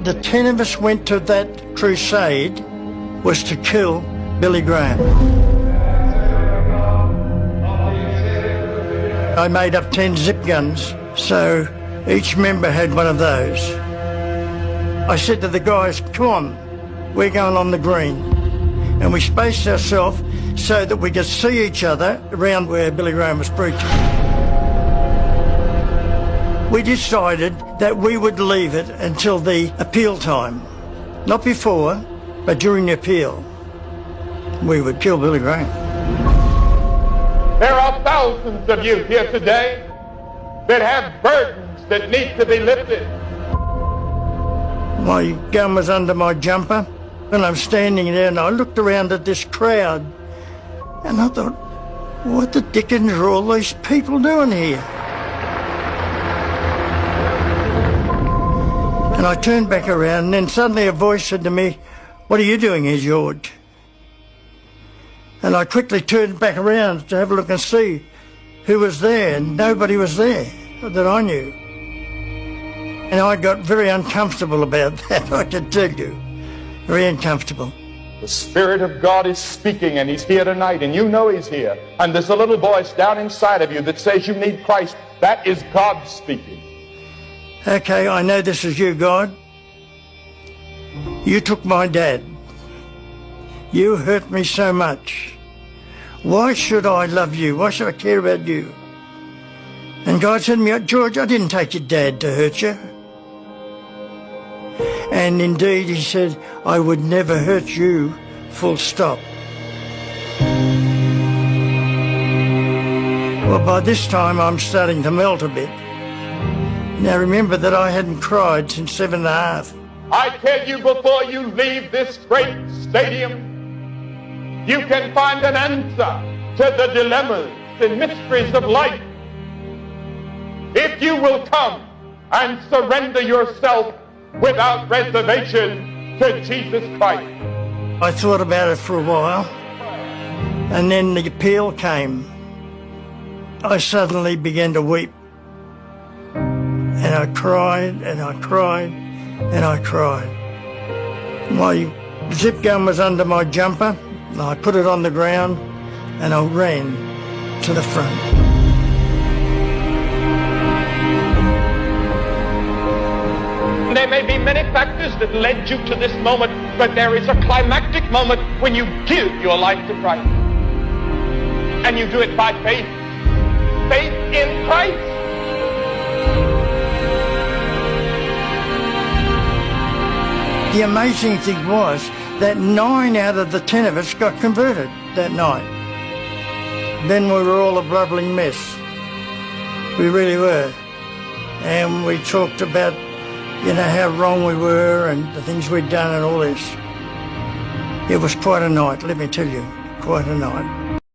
the 10 of us went to that crusade was to kill Billy Graham. I made up 10 zip guns, so each member had one of those. I said to the guys, come on, we're going on the green. And we spaced ourselves so that we could see each other around where Billy Graham was preaching. We decided that we would leave it until the appeal time. Not before, but during the appeal. We would kill Billy Graham. There are thousands of you here today that have burdens that need to be lifted. My gun was under my jumper, and I'm standing there, and I looked around at this crowd, and I thought, what the dickens are all these people doing here? And I turned back around, and then suddenly a voice said to me, what are you doing here, George? And I quickly turned back around to have a look and see who was there, and nobody was there that I knew. And I got very uncomfortable about that, I can tell you. Very uncomfortable. The Spirit of God is speaking, and He's here tonight, and you know He's here. And there's a little voice down inside of you that says you need Christ. That is God speaking. Okay, I know this is you, God. You took my dad. You hurt me so much. Why should I love you? Why should I care about you? And God said to me, George, I didn't take your dad to hurt you. And indeed, He said, I would never hurt you, full stop. Well, by this time, I'm starting to melt a bit. Now, remember that I hadn't cried since 7.5. I tell you, before you leave this great stadium, you can find an answer to the dilemmas and mysteries of life. If you will come and surrender yourself without reservation to Jesus Christ. I thought about it for a while, and then the appeal came. I suddenly began to weep. And I cried, and I cried, and I cried. My zip gun was under my jumper, and I put it on the ground, and I ran to the front. There may be many factors that led you to this moment, but there is a climactic moment when you give your life to Christ. And you do it by faith. Faith in Christ. The amazing thing was that 9 out of the 10 of us got converted that night. Then we were all a blubbering mess. We really were. And we talked about, you know, how wrong we were and the things we'd done and all this. It was quite a night, let me tell you, quite a night.